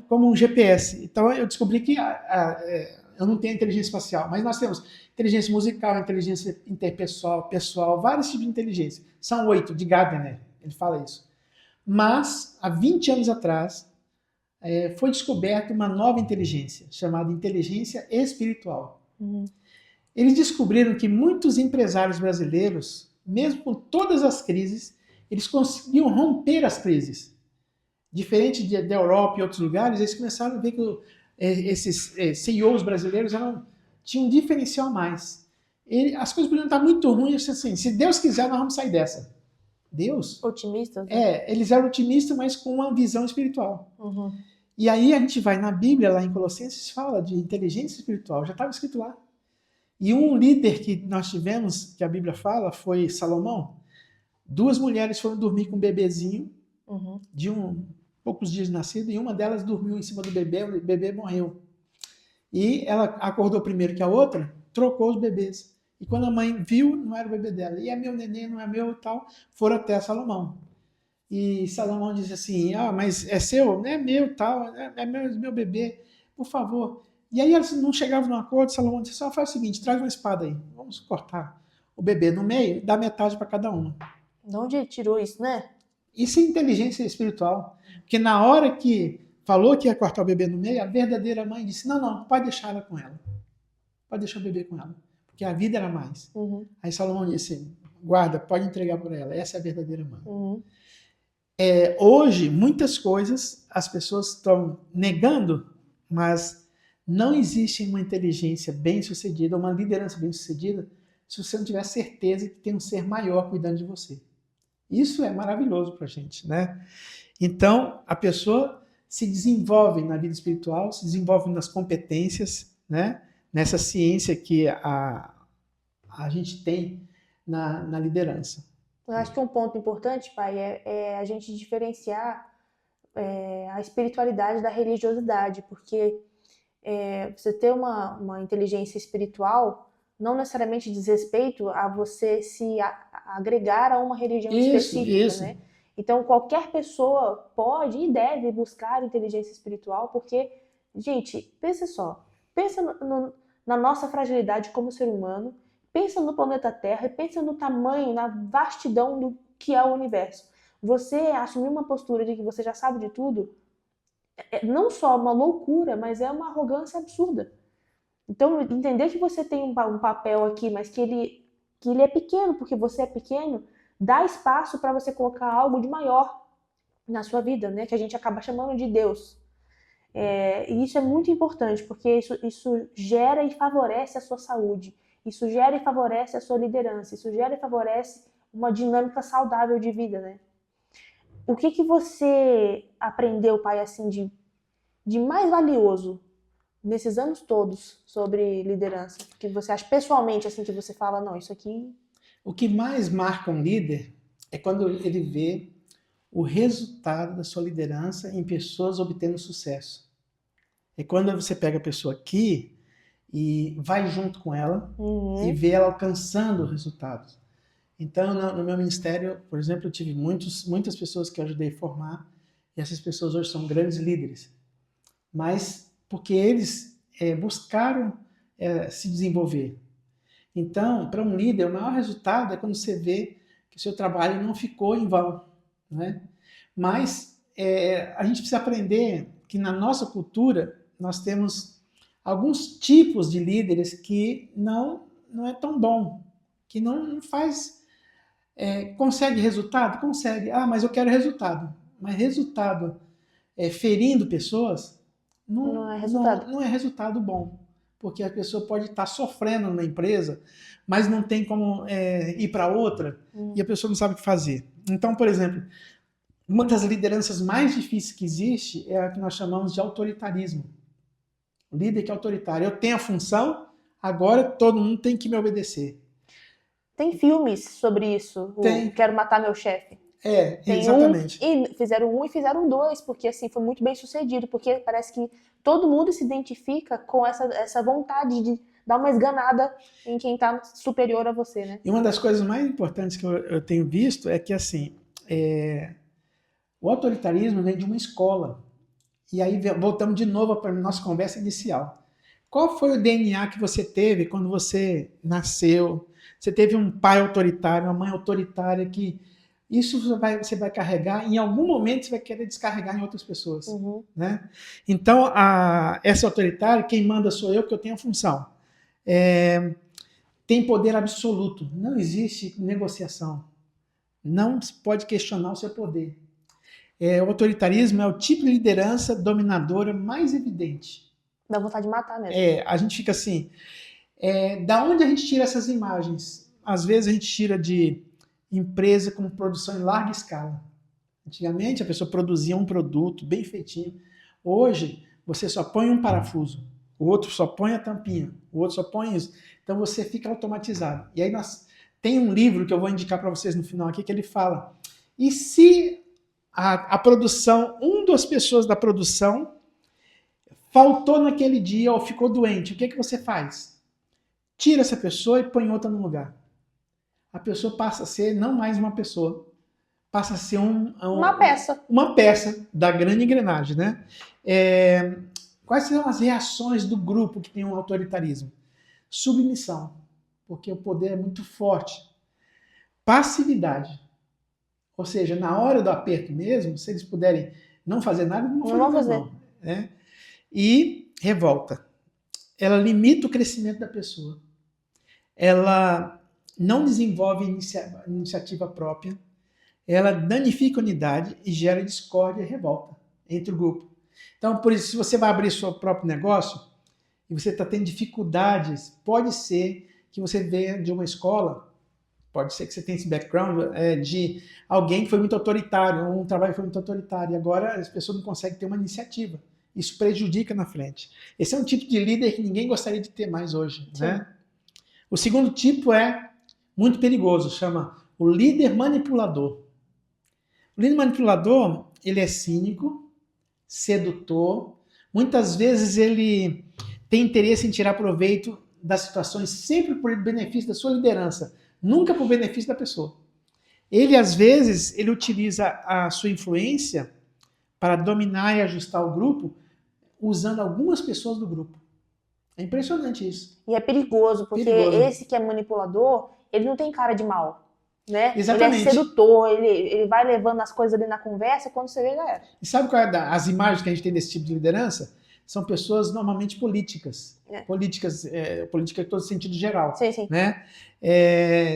Speaker 2: como um GPS. Então, eu descobri que eu não tenho inteligência espacial, mas nós temos inteligência musical, inteligência interpessoal, pessoal, vários tipos de inteligência. São 8, de Gardner, ele fala isso. Mas, há 20 anos atrás, foi descoberta uma nova inteligência, chamada inteligência espiritual. Eles descobriram que muitos empresários brasileiros, mesmo com todas as crises, eles conseguiam romper as crises. Diferente da Europa e outros lugares, eles começaram a ver que esses CEOs brasileiros tinham um diferencial a mais. As coisas podiam estar muito ruins, assim, se Deus quiser, nós vamos sair dessa. Deus?
Speaker 1: Otimistas? Né?
Speaker 2: Eles eram otimistas, mas com uma visão espiritual. E aí a gente vai na Bíblia, lá em Colossenses, fala de inteligência espiritual, já estava escrito lá. E um líder que nós tivemos, que a Bíblia fala, foi Salomão. 2 mulheres foram dormir com um bebezinho, de poucos dias de nascido, e uma delas dormiu em cima do bebê, o bebê morreu. E ela acordou primeiro que a outra, trocou os bebês. E quando a mãe viu, não era o bebê dela. E é meu neném, não é meu e tal. Foram até Salomão. E Salomão disse assim, mas é seu? Não é meu tal, é meu bebê, por favor. E aí eles não chegavam num acordo, Salomão disse, faz o seguinte, traz uma espada aí, vamos cortar o bebê no meio, dá metade para cada uma.
Speaker 1: De onde ele tirou isso, né?
Speaker 2: Isso é inteligência espiritual. Porque na hora que falou que ia cortar o bebê no meio, a verdadeira mãe disse, não, pode deixar ela com ela. Pode deixar o bebê com ela. Porque a vida era mais. Aí Salomão disse, guarda, pode entregar por ela. Essa é a verdadeira mãe. Hoje, muitas coisas as pessoas estão negando, mas não existe uma inteligência bem-sucedida, uma liderança bem-sucedida, se você não tiver certeza que tem um ser maior cuidando de você. Isso é maravilhoso para a gente, né? Então, a pessoa se desenvolve na vida espiritual, se desenvolve nas competências, né? Nessa ciência que a gente tem na liderança.
Speaker 1: Eu acho que um ponto importante, pai, é a gente diferenciar a espiritualidade da religiosidade, porque você ter uma inteligência espiritual não necessariamente diz respeito a você se agregar a uma religião específica, né? Então, qualquer pessoa pode e deve buscar inteligência espiritual, porque, gente, pensa só, pensa na nossa fragilidade como ser humano, pensa no planeta Terra e pensa no tamanho, na vastidão do que é o universo. Você assumir uma postura de que você já sabe de tudo é não só uma loucura, mas é uma arrogância absurda. Então, entender que você tem um papel aqui, mas que ele é pequeno, porque você é pequeno, dá espaço para você colocar algo de maior na sua vida, né? Que a gente acaba chamando de Deus. E isso é muito importante, porque isso gera e favorece a sua saúde. Isso gera e favorece a sua liderança. Isso gera e favorece uma dinâmica saudável de vida, né? O que você aprendeu, pai, assim, de mais valioso nesses anos todos sobre liderança? Que você acha pessoalmente, assim, que você fala, não, isso aqui...
Speaker 2: O que mais marca um líder é quando ele vê o resultado da sua liderança em pessoas obtendo sucesso. É quando você pega a pessoa aqui e vai junto com ela e vê ela alcançando resultados. Então, no meu ministério, por exemplo, eu tive muitas pessoas que eu ajudei a formar, e essas pessoas hoje são grandes líderes. Mas porque eles buscaram se desenvolver. Então, para um líder, o maior resultado é quando você vê que o seu trabalho não ficou em vão, né? Mas a gente precisa aprender que na nossa cultura nós temos alguns tipos de líderes que não é tão bom, que não faz... consegue resultado? Consegue. Mas eu quero resultado. Mas resultado ferindo pessoas não é resultado bom. Porque a pessoa pode estar sofrendo na empresa, mas não tem como ir para outra, e a pessoa não sabe o que fazer. Então, por exemplo, uma das lideranças mais difíceis que existe é a que nós chamamos de autoritarismo. O líder que é autoritário. Eu tenho a função, agora todo mundo tem que me obedecer.
Speaker 1: Tem filmes sobre isso. Quero Matar Meu Chefe.
Speaker 2: Exatamente.
Speaker 1: Fizeram 1 e fizeram 2, porque assim, foi muito bem sucedido, porque parece que todo mundo se identifica com essa vontade de dar uma esganada em quem está superior a você, né?
Speaker 2: E uma das coisas mais importantes que eu tenho visto é que, assim, o autoritarismo vem de uma escola. E aí voltamos de novo para a nossa conversa inicial. Qual foi o DNA que você teve quando você nasceu? Você teve um pai autoritário, uma mãe autoritária que isso você vai carregar, em algum momento você vai querer descarregar em outras pessoas. Né? Então, essa autoritária, quem manda sou eu, porque eu tenho a função. Tem poder absoluto, não existe negociação. Não se pode questionar o seu poder. O autoritarismo é o tipo de liderança dominadora mais evidente.
Speaker 1: Dá vontade de matar mesmo.
Speaker 2: A gente fica assim, da onde a gente tira essas imagens? Às vezes a gente tira de empresa com produção em larga escala. Antigamente a pessoa produzia um produto bem feitinho. Hoje você só põe um parafuso, o outro só põe a tampinha, o outro só põe isso. Então você fica automatizado. E aí tem um livro que eu vou indicar para vocês no final aqui que ele fala: e se a produção, das pessoas da produção faltou naquele dia ou ficou doente, o que você faz? Tira essa pessoa e põe outra no lugar. A pessoa passa a ser não mais uma pessoa, passa a ser
Speaker 1: uma peça.
Speaker 2: Uma peça da grande engrenagem, né? Quais são as reações do grupo que tem um autoritarismo? Submissão, porque o poder é muito forte. Passividade, ou seja, na hora do aperto mesmo, se eles puderem não fazer nada, não vão fazer. Não, né? E revolta. Ela limita o crescimento da pessoa. Ela não desenvolve iniciativa própria. Ela danifica a unidade e gera discórdia e revolta entre o grupo. Então, por isso, se você vai abrir seu próprio negócio e você está tendo dificuldades, pode ser que você venha de uma escola, pode ser que você tenha esse background de alguém que foi muito autoritário, um trabalho que foi muito autoritário, e agora as pessoas não conseguem ter uma iniciativa. Isso prejudica na frente. Esse é um tipo de líder que ninguém gostaria de ter mais hoje. Né? O segundo tipo é muito perigoso, chama o líder manipulador. O líder manipulador, ele é cínico, sedutor, muitas vezes ele tem interesse em tirar proveito das situações sempre por benefício da sua liderança, nunca por benefício da pessoa. Ele, às vezes, ele utiliza a sua influência para dominar e ajustar o grupo, usando algumas pessoas do grupo. É impressionante isso.
Speaker 1: E é perigoso, porque esse que é manipulador, ele não tem cara de mal. Né?
Speaker 2: Exatamente.
Speaker 1: Ele é sedutor, ele vai levando as coisas ali na conversa, quando você vê, já era.
Speaker 2: E sabe qual é as imagens que a gente tem desse tipo de liderança? São pessoas normalmente políticas. Política em todo sentido geral.
Speaker 1: Sim.
Speaker 2: Né?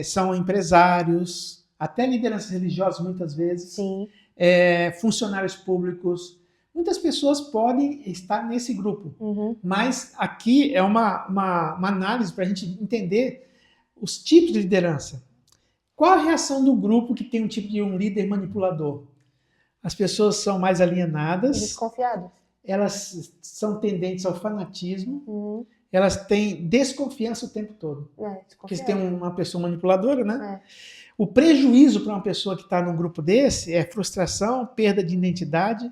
Speaker 2: São empresários, até lideranças religiosas muitas vezes.
Speaker 1: Sim.
Speaker 2: Funcionários públicos. Muitas pessoas podem estar nesse grupo. Mas aqui é uma análise para a gente entender os tipos de liderança. Qual a reação do grupo que tem um tipo de um líder manipulador? As pessoas são mais alienadas.
Speaker 1: Desconfiadas.
Speaker 2: Elas são tendentes ao fanatismo. Elas têm desconfiança o tempo todo. Porque se tem uma pessoa manipuladora, né? O prejuízo para uma pessoa que está num grupo desse é frustração, perda de identidade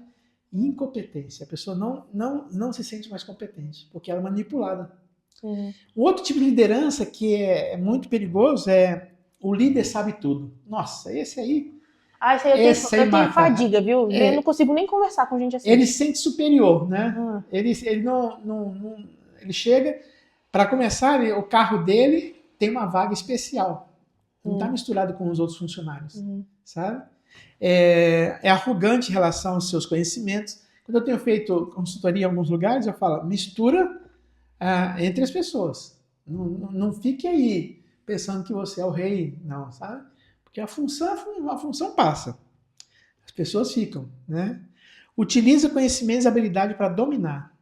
Speaker 2: e incompetência. A pessoa não se sente mais competente, porque ela é manipulada. O outro tipo de liderança que é muito perigoso é o líder sabe tudo. Nossa, esse aí...
Speaker 1: esse aí eu tenho fadiga, viu? Eu não consigo nem conversar com gente assim.
Speaker 2: Ele se sente superior, né? Ele não... Ele chega... Para começar, o carro dele tem uma vaga especial. Não está misturado com os outros funcionários, sabe? É arrogante em relação aos seus conhecimentos. Quando eu tenho feito consultoria em alguns lugares, eu falo, mistura entre as pessoas. Não fique aí pensando que você é o rei, não, sabe? Porque a função passa. As pessoas ficam, né? Utiliza conhecimentos e habilidade para dominar.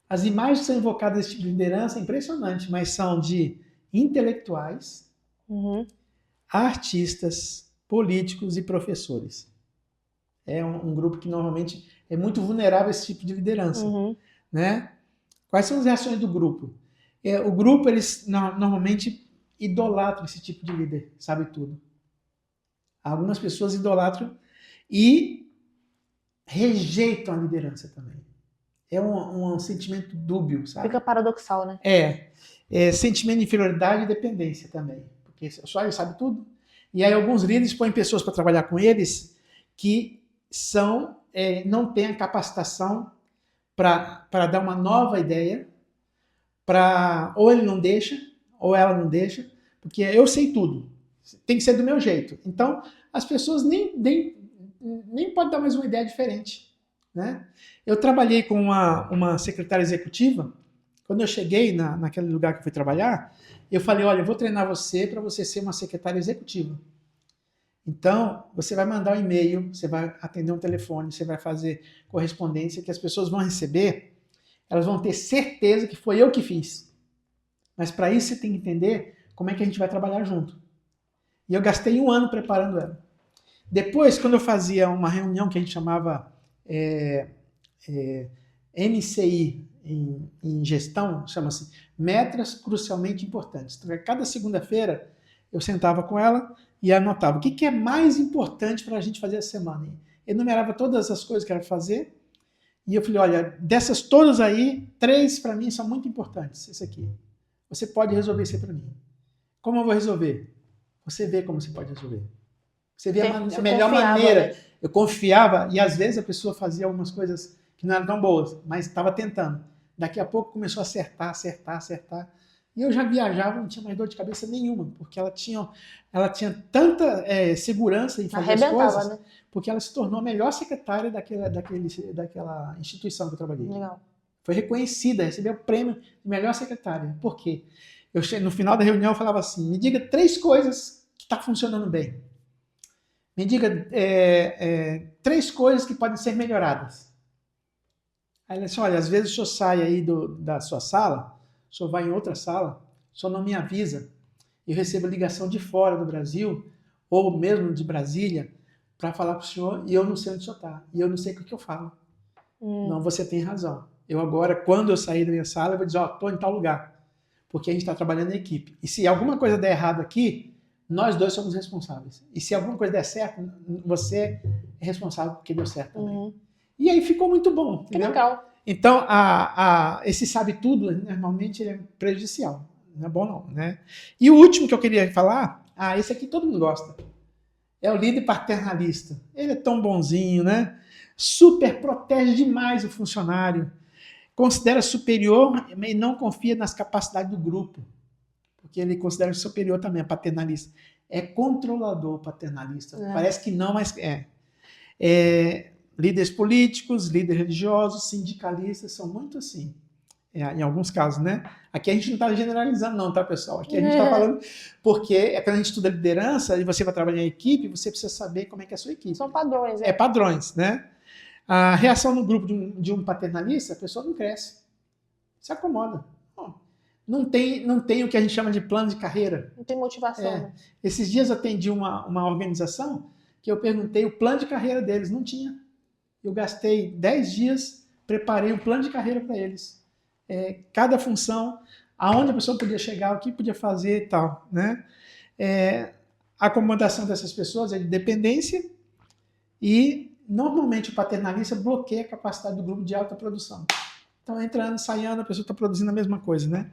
Speaker 2: As imagens que são invocadas desse tipo de liderança é impressionante, mas são de intelectuais, artistas, políticos e professores. É um grupo que normalmente é muito vulnerável a esse tipo de liderança. Né? Quais são as reações do grupo? O grupo, eles normalmente idolatram esse tipo de líder, sabe tudo. Algumas pessoas idolatram e rejeitam a liderança também. É um sentimento dúbio, sabe?
Speaker 1: Fica paradoxal, né?
Speaker 2: Sentimento de inferioridade e dependência também. Porque só ele sabe tudo. E aí alguns líderes põem pessoas para trabalhar com eles que não têm a capacitação para dar uma nova ideia, ou ele não deixa, ou ela não deixa, porque eu sei tudo. Tem que ser do meu jeito. Então, as pessoas nem podem dar mais uma ideia diferente, né? Eu trabalhei com uma secretária executiva. Quando eu cheguei naquele lugar que eu fui trabalhar, eu falei, olha, eu vou treinar você para você ser uma secretária executiva. Então, você vai mandar um e-mail, você vai atender um telefone, você vai fazer correspondência que as pessoas vão receber, elas vão ter certeza que foi eu que fiz. Mas para isso você tem que entender como é que a gente vai trabalhar junto. E eu gastei 1 ano preparando ela. Depois, quando eu fazia uma reunião que a gente chamava MCI em gestão, chama-se Metas Crucialmente Importantes. Então, cada segunda-feira eu sentava com ela e anotava o que é mais importante para a gente fazer essa semana. Enumerava todas as coisas que era fazer e eu falei, olha, dessas todas aí, 3 para mim são muito importantes. Esse aqui. Você pode resolver isso para mim. Como eu vou resolver? Você vê como você pode resolver. Você vê a melhor maneira. Né? Eu confiava e às vezes a pessoa fazia algumas coisas que não eram tão boas, mas estava tentando. Daqui a pouco começou a acertar. E eu já viajava, não tinha mais dor de cabeça nenhuma, porque ela tinha tanta segurança em fazer as coisas, né? Porque ela se tornou a melhor secretária daquela instituição que eu trabalhei.
Speaker 1: Legal.
Speaker 2: Foi reconhecida, recebeu o prêmio de melhor secretária. Por quê? No final da reunião eu falava assim, me diga 3 coisas que estão funcionando bem. Me diga 3 coisas que podem ser melhoradas. Aí ela disse, olha, às vezes o senhor sai aí da sua sala, o senhor vai em outra sala, o senhor não me avisa, eu recebo ligação de fora do Brasil, ou mesmo de Brasília, para falar para o senhor, e eu não sei onde o senhor está, e eu não sei o que eu falo. Não, você tem razão. Eu agora, quando eu sair da minha sala, eu vou dizer, estou em tal lugar, porque a gente está trabalhando em equipe. E se alguma coisa der errado aqui, nós 2 somos responsáveis. E se alguma coisa der certo, você é responsável porque deu certo também. E aí ficou muito bom.
Speaker 1: Que legal.
Speaker 2: Então, esse sabe tudo, normalmente, ele é prejudicial. Não é bom não, né? E o último que eu queria falar, esse aqui todo mundo gosta. É o líder paternalista. Ele é tão bonzinho, né? Super protege demais o funcionário. Considera superior e não confia nas capacidades do grupo. Porque ele considera superior também, é paternalista. É controlador paternalista. Parece que não, mas é. Líderes políticos, líderes religiosos, sindicalistas, são muito assim, em alguns casos, né? Aqui a gente não está generalizando não, tá, pessoal? Aqui a gente está falando, porque quando a gente estuda liderança e você vai trabalhar em equipe, você precisa saber como é que é a sua equipe.
Speaker 1: São padrões, né?
Speaker 2: É padrões, né? A reação no grupo de um paternalista, a pessoa não cresce, se acomoda. Não tem o que a gente chama de plano de carreira.
Speaker 1: Não tem motivação. Né?
Speaker 2: Esses dias eu atendi uma organização que eu perguntei o plano de carreira deles, não tinha. Eu gastei 10 dias, preparei um plano de carreira para eles. Cada função, aonde a pessoa podia chegar, o que podia fazer e tal. Né? A acomodação dessas pessoas é de dependência e, normalmente, o paternalista bloqueia a capacidade do grupo de alta produção. Então, entrando, saindo, a pessoa está produzindo a mesma coisa, né?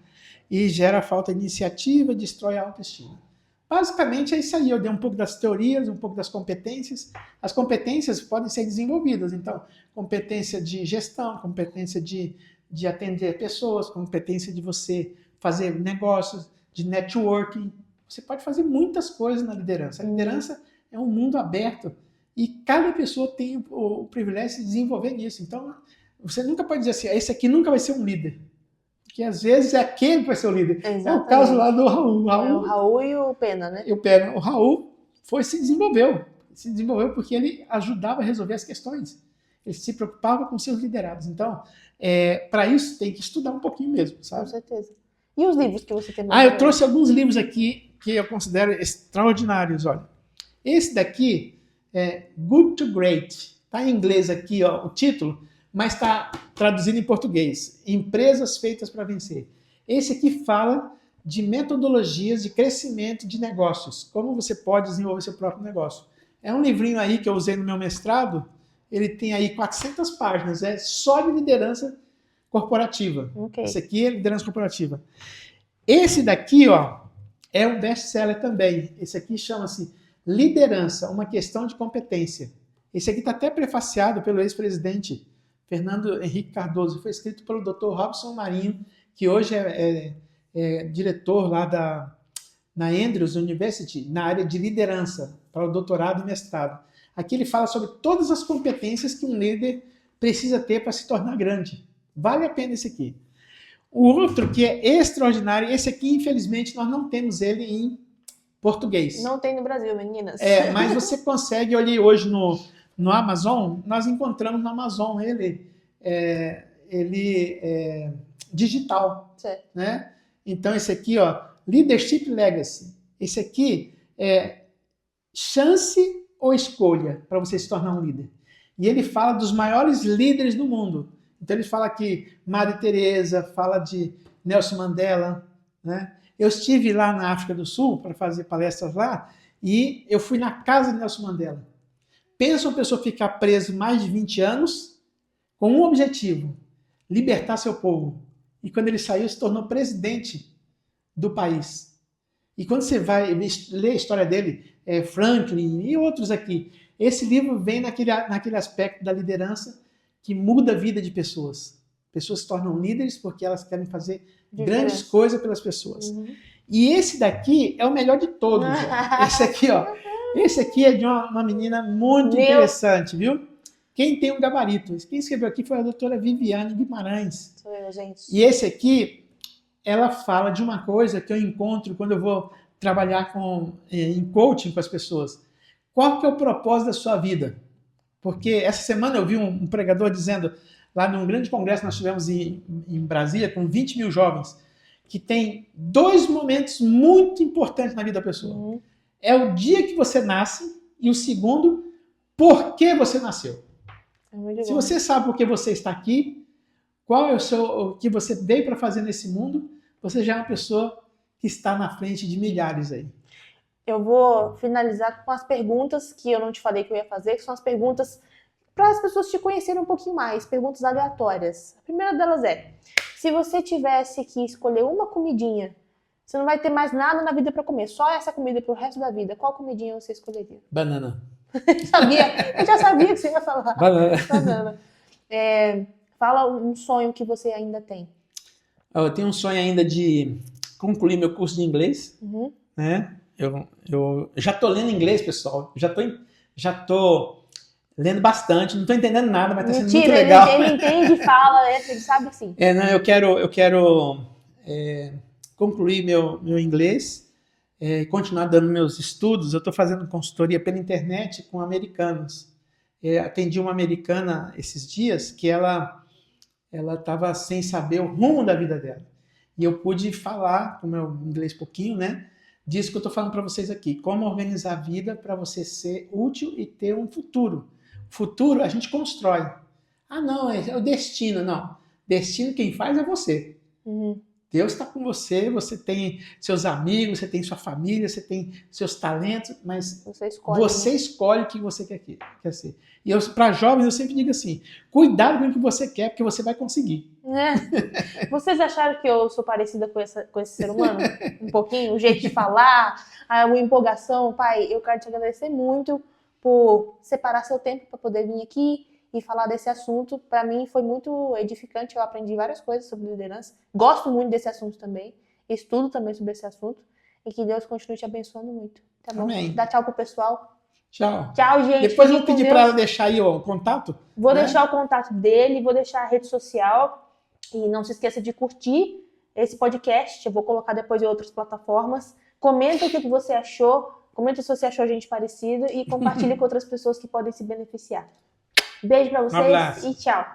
Speaker 2: E gera falta de iniciativa, destrói a autoestima. Basicamente é isso aí, eu dei um pouco das teorias, um pouco das competências. As competências podem ser desenvolvidas, então, competência de gestão, competência de atender pessoas, competência de você fazer negócios, de networking. Você pode fazer muitas coisas na liderança. A liderança é um mundo aberto e cada pessoa tem o privilégio de se desenvolver nisso. Então, você nunca pode dizer assim, esse aqui nunca vai ser um líder. Porque às vezes é aquele que vai ser o líder. Exatamente. É o caso lá do Raul.
Speaker 1: O Raul e o Pena, né?
Speaker 2: O Raul se desenvolveu. Se desenvolveu porque ele ajudava a resolver as questões. Ele se preocupava com seus liderados. Então, para isso, tem que estudar um pouquinho mesmo, sabe?
Speaker 1: Com certeza. E os livros que você tem?
Speaker 2: Eu trouxe alguns livros aqui que eu considero extraordinários. Olha, esse daqui é Good to Great. Está em inglês aqui, ó, o título, mas está traduzido em português. Empresas feitas para vencer. Esse aqui fala de metodologias de crescimento de negócios. Como você pode desenvolver seu próprio negócio. É um livrinho aí que eu usei no meu mestrado. Ele tem aí 400 páginas. É só de liderança corporativa.
Speaker 1: Okay.
Speaker 2: Esse aqui é liderança corporativa. Esse daqui, ó, é um best-seller também. Esse aqui chama-se Liderança, uma questão de competência. Esse aqui está até prefaciado pelo ex-presidente Fernando Henrique Cardoso. Foi escrito pelo Dr. Robson Marinho, que hoje é diretor lá na Andrews University, na área de liderança, para o doutorado e mestrado. Aqui ele fala sobre todas as competências que um líder precisa ter para se tornar grande. Vale a pena esse aqui. O outro que é extraordinário, esse aqui, infelizmente, nós não temos ele em português.
Speaker 1: Não tem no Brasil, meninas.
Speaker 2: Mas você consegue, eu olhei hoje no Amazon, nós encontramos no Amazon ele digital.
Speaker 1: Certo.
Speaker 2: Né? Então, esse aqui, ó, Leadership Legacy. Esse aqui é chance ou escolha para você se tornar um líder. E ele fala dos maiores líderes do mundo. Então ele fala aqui Madre Teresa, fala de Nelson Mandela, né? Eu estive lá na África do Sul para fazer palestras lá e eu fui na casa de Nelson Mandela. Pensa uma pessoa ficar presa mais de 20 anos com um objetivo, libertar seu povo. E quando ele saiu, se tornou presidente do país. E quando você vai ler a história dele, Franklin e outros aqui, esse livro vem naquele aspecto da liderança que muda a vida de pessoas. Pessoas se tornam líderes porque elas querem fazer grandes coisas pelas pessoas. Uhum. E esse daqui é o melhor de todos. Esse aqui, ó. Esse aqui é de uma menina muito interessante, viu? Quem tem um gabarito? Quem escreveu aqui foi a doutora Viviane Guimarães.
Speaker 1: Sou eu, gente.
Speaker 2: E esse aqui, ela fala de uma coisa que eu encontro quando eu vou trabalhar em coaching com as pessoas. Qual que é o propósito da sua vida? Porque essa semana eu vi um pregador dizendo, lá num grande congresso que nós tivemos em Brasília, com 20 mil jovens, que tem 2 momentos muito importantes na vida da pessoa. Uhum. É o dia que você nasce e o segundo, por que você nasceu. Se você sabe por que você está aqui, qual é o que você veio para fazer nesse mundo, você já é uma pessoa que está na frente de milhares aí.
Speaker 1: Eu vou finalizar com as perguntas que eu não te falei que eu ia fazer, que são as perguntas para as pessoas te conhecerem um pouquinho mais, perguntas aleatórias. A primeira delas é, se você tivesse que escolher uma comidinha, você não vai ter mais nada na vida para comer, só essa comida pro resto da vida, qual comidinha você escolheria?
Speaker 2: Banana.
Speaker 1: Eu já sabia que você ia falar.
Speaker 2: Banana.
Speaker 1: Fala um sonho que você ainda tem.
Speaker 2: Eu tenho um sonho ainda de concluir meu curso de inglês, né? Eu já estou lendo inglês, pessoal. Já tô lendo bastante. Não estou entendendo nada, mas está sendo muito legal.
Speaker 1: Ele entende, fala, ele sabe que sim.
Speaker 2: Eu quero concluir meu inglês, continuar dando meus estudos. Eu estou fazendo consultoria pela internet com americanos. Atendi uma americana esses dias que ela estava sem saber o rumo da vida dela. E eu pude falar com o meu inglês pouquinho, né? Disso que eu estou falando para vocês aqui. Como organizar a vida para você ser útil e ter um futuro. Futuro a gente constrói. Ah, não, é o destino. Não. Destino quem faz é você. Uhum. Deus está com você, você tem seus amigos, você tem sua família, você tem seus talentos, mas você escolhe o que você quer ser. E para jovens eu sempre digo assim, cuidado com o que você quer, porque você vai conseguir.
Speaker 1: Vocês acharam que eu sou parecida com esse ser humano? Um pouquinho? O jeito de falar, a empolgação? Pai, eu quero te agradecer muito por separar seu tempo para poder vir aqui e falar desse assunto. Para mim foi muito edificante, eu aprendi várias coisas sobre liderança. Gosto muito desse assunto também, estudo também sobre esse assunto. E que Deus continue te abençoando muito. Tá bom?
Speaker 2: Amém.
Speaker 1: Dá tchau pro pessoal.
Speaker 2: Tchau.
Speaker 1: Tchau, gente.
Speaker 2: Depois eu vou pedir para ela deixar aí o contato.
Speaker 1: Vou deixar o contato dele, vou deixar a rede social. E não se esqueça de curtir esse podcast. Eu vou colocar depois em outras plataformas. Comenta o que você achou. Comenta se você achou a gente parecido. E compartilhe com outras pessoas que podem se beneficiar. Beijo pra vocês e tchau.